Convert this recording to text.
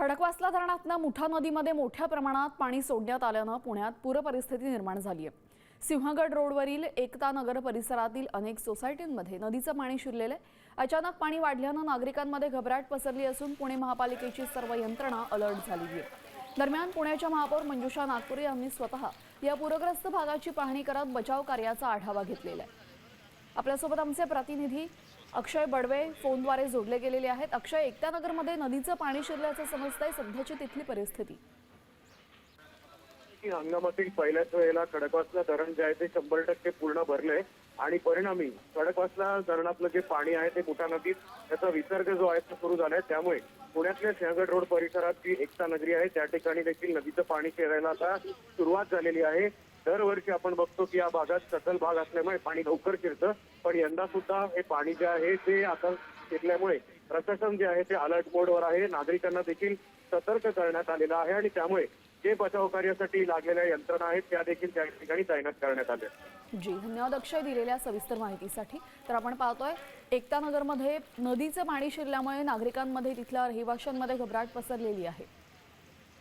खडकवासला धरणातनं मुठा नदीमध्ये मोठ्या प्रमाणात पाणी सोडण्यात आल्यानं पुण्यात पूरपरिस्थिती निर्माण झाली आहे। सिंहगड रोडवरील एकता नगर परिसरातील अनेक सोसायटींमध्ये नदीचं पाणी शिरलेलं आहे। अचानक पाणी वाढल्यानं नागरिकांमध्ये घबराट पसरली असून पुणे महापालिकेची सर्व यंत्रणा अलर्ट झाली आहे। दरम्यान पुण्याच्या महापौर मंजुषा नागपुरे यांनी स्वतः या पूरग्रस्त भागाची पाहणी करत बचाव कार्याचा आढावा घेतलेला आहे। आपल्यासोबत आमचे प्रतिनिधी अक्षय बडवे फोनद्वारे जोडले गेलेले आहेत। अक्षय, एकता नगरमध्ये नदीचं पाणी शिरल्याचं समजतंय, सध्याची तिथली परिस्थिती? हंगामातील पहिल्याच वेळेला खडकवासला धरण जे आहे ते 100% पूर्ण भरलंय आणि परिणामी खडकवासला धरणातलं जे पाणी आहे ते मुठा नदीत त्याचा विसर्ग जो आहे तो सुरू झालाय। त्यामुळे पुण्यातल्या सिंहगड रोड परिसरात जी एकता नगरी आहे त्या ठिकाणी देखील नदीचं पाणी शिरायला आता सुरुवात झालेली आहे। दरवर्षी आपण बघतो की या भागात सखल भाग असल्यामुळे पाणी लवकर शिरतं, पण यंदा सुद्धा हे पाणी जे आहे ते आता शिरल्यामुळे प्रशासन जे आहे ते अलर्ट मोडवर आहे। नागरिकांना देखील सतर्क करण्यात आलेलं आहे आणि त्यामुळे जे बचाव कार्यासाठी लागलेल्या यंत्रणा आहेत त्या देखील त्या ठिकाणी तैनात करण्यात आल्या। जी, धन्यवाद अक्षय दिलेल्या सविस्तर माहितीसाठी। तर आपण पाहतोय एकता नगरमध्ये नदीचं पाणी शिरल्यामुळे नागरिकांमध्ये तिथल्या रहिवाशांमध्ये घबराट पसरलेली आहे।